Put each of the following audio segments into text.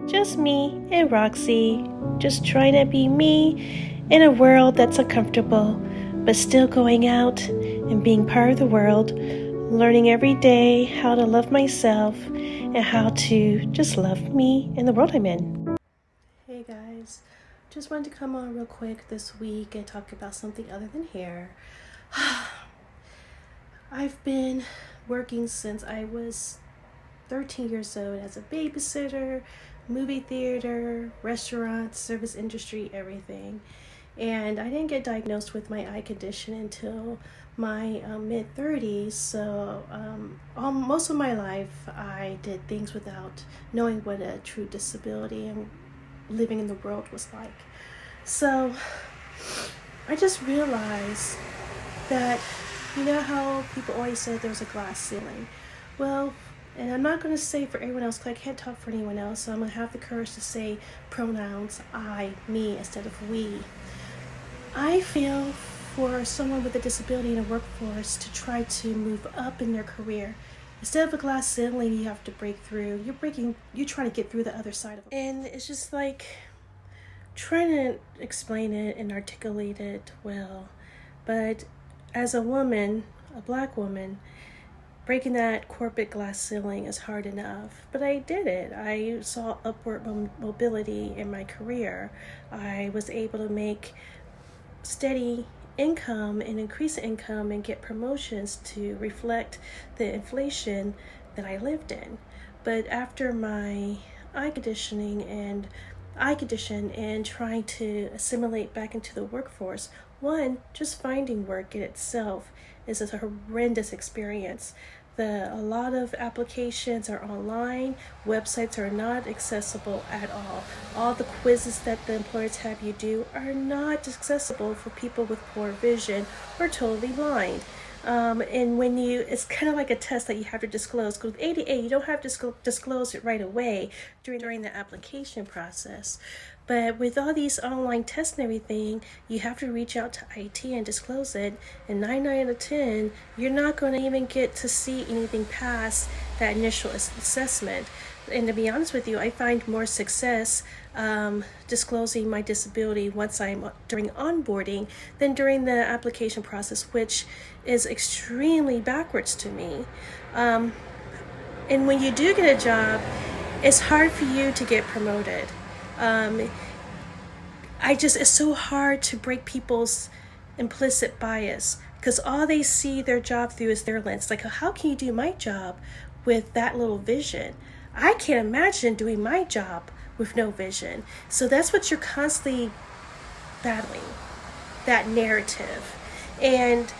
Just me and Roxy, just trying to be me in a world that's uncomfortable, but still going out and being part of the world, learning every day how to love myself and how to just love me and the world I'm in. Hey guys, just wanted to come on real quick this week and talk about something other than hair. I've been working since I was 13 years old as a babysitter, movie theater, restaurant, service industry, everything. And I didn't get diagnosed with my eye condition until my mid-30s. So most of my life I did things without knowing what a true disability and living in the world was like. So I just realized that, you know how people always say there's a glass ceiling? Well, and I'm not going to say for everyone else because I can't talk for anyone else, so I'm going to have the courage to say pronouns I, me, instead of we. I feel for someone with a disability in a workforce to try to move up in their career. Instead of a glass ceiling you have to break through, you're trying to get through the other side of it. And it's just like trying to explain it and articulate it well. But as a woman, a black woman, breaking that corporate glass ceiling is hard enough, but I did it. I saw upward mobility in my career. I was able to make steady income and increase income and get promotions to reflect the inflation that I lived in. But after my eye condition and trying to assimilate back into the workforce, one, just finding work in itself is a horrendous experience. A lot of applications are online, websites are not accessible at all. All the quizzes that the employers have you do are not accessible for people with poor vision or totally blind. And when it's kind of like a test that you have to disclose. Because with ADA, you don't have to disclose it right away during the application process. But with all these online tests and everything, you have to reach out to IT and disclose it. And 9 out of 10, you're not going to even get to see anything past that initial assessment. And to be honest with you, I find more success disclosing my disability once I'm during onboarding than during the application process, which is extremely backwards to me. And when you do get a job, it's hard for you to get promoted. It's so hard to break people's implicit bias because all they see their job through is their lens. Like, how can you do my job with that little vision? I can't imagine doing my job with no vision. So that's what you're constantly battling, that narrative. And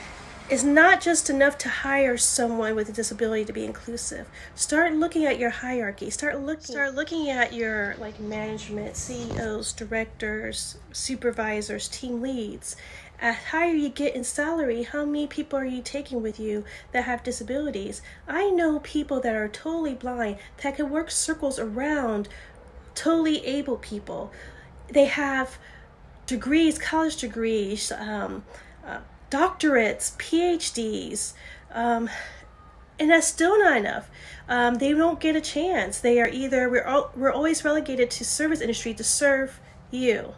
it's not just enough to hire someone with a disability to be inclusive. Start looking at your hierarchy. Start looking at your management, CEOs, directors, supervisors, team leads. As higher you get in salary, how many people are you taking with you that have disabilities? I know people that are totally blind that can work circles around totally able people. They have degrees, college degrees, doctorates, PhDs, and that's still not enough. They don't get a chance. They are we're always relegated to service industry to serve you.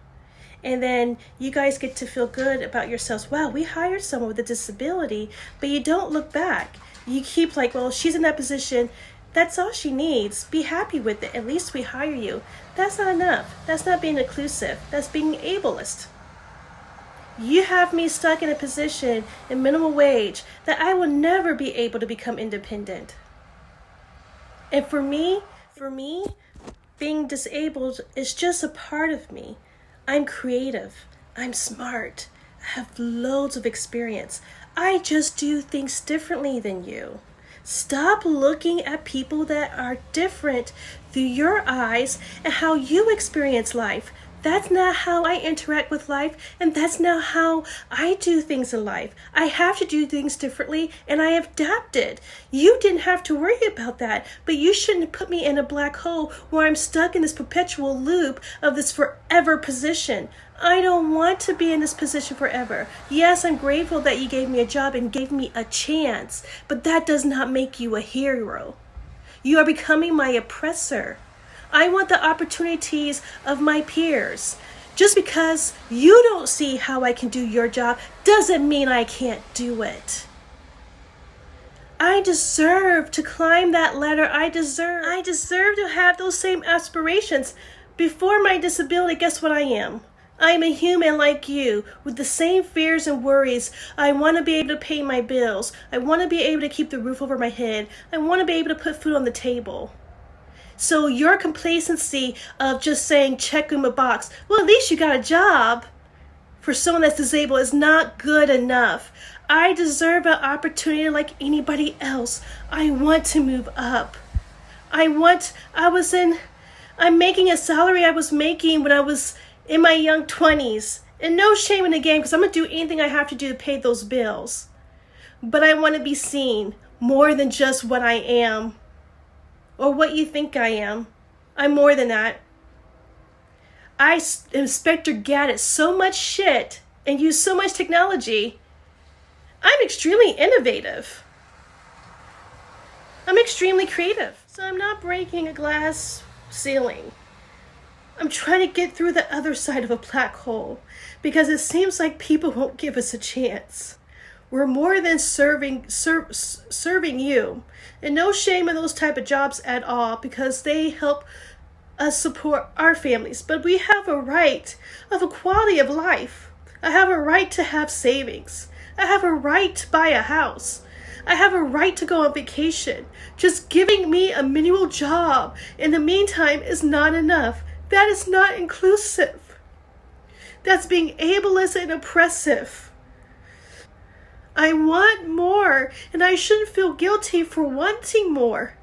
And then you guys get to feel good about yourselves. Wow, we hired someone with a disability, but you don't look back. You keep well, she's in that position. That's all she needs. Be happy with it. At least we hire you. That's not enough. That's not being inclusive. That's being ableist. You have me stuck in a position in minimum wage that I will never be able to become independent. And for me, being disabled is just a part of me. I'm creative. I'm smart. I have loads of experience. I just do things differently than you. Stop looking at people that are different through your eyes and how you experience life. That's not how I interact with life, and that's not how I do things in life. I have to do things differently, and I have adapted. You didn't have to worry about that, but you shouldn't put me in a black hole where I'm stuck in this perpetual loop of this forever position. I don't want to be in this position forever. Yes, I'm grateful that you gave me a job and gave me a chance, but that does not make you a hero. You are becoming my oppressor. I want the opportunities of my peers. Just because you don't see how I can do your job doesn't mean I can't do it. I deserve to climb that ladder. I deserve to have those same aspirations. Before my disability, guess what I am? I am a human like you, with the same fears and worries. I want to be able to pay my bills. I want to be able to keep the roof over my head. I want to be able to put food on the table. So your complacency of just saying check in a box, well, at least you got a job, for someone that's disabled is not good enough. I deserve an opportunity like anybody else. I want to move up. I'm making a salary I was making when I was in my young 20s. And no shame in the game, because I'm going to do anything I have to do to pay those bills. But I want to be seen more than just what I am or what you think I am. I'm more than that. I Inspector Gadget so much shit and use so much technology. I'm extremely innovative. I'm extremely creative. So I'm not breaking a glass ceiling. I'm trying to get through the other side of a black hole because it seems like people won't give us a chance. We're more than serving you. And no shame in those type of jobs at all, because they help us support our families. But we have a right of a quality of life. I have a right to have savings. I have a right to buy a house. I have a right to go on vacation. Just giving me a menial job in the meantime is not enough. That is not inclusive. That's being ableist and oppressive. I want more, and I shouldn't feel guilty for wanting more.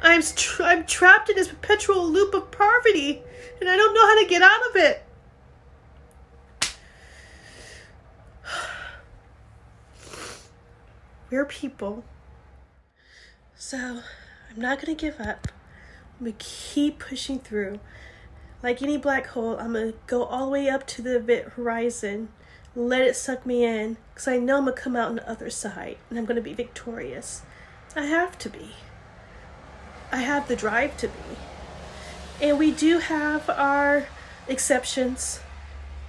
I'm trapped in this perpetual loop of poverty, and I don't know how to get out of it. We're people. So, I'm not going to give up. I'm going to keep pushing through. Like any black hole, I'm going to go all the way up to the horizon. Let it suck me in, because I know I'm going to come out on the other side, and I'm going to be victorious. I have to be. I have the drive to be. And we do have our exceptions,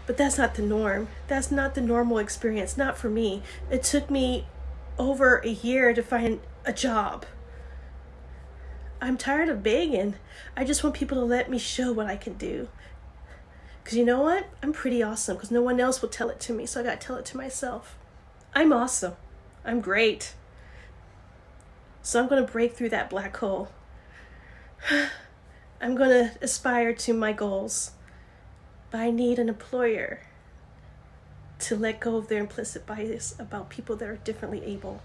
but that's not the norm. That's not the normal experience, not for me. It took me over a year to find a job. I'm tired of begging. I just want people to let me show what I can do. Because you know what? I'm pretty awesome, because no one else will tell it to me, so I got to tell it to myself. I'm awesome. I'm great. So I'm going to break through that black hole. I'm going to aspire to my goals. But I need an employer to let go of their implicit bias about people that are differently able.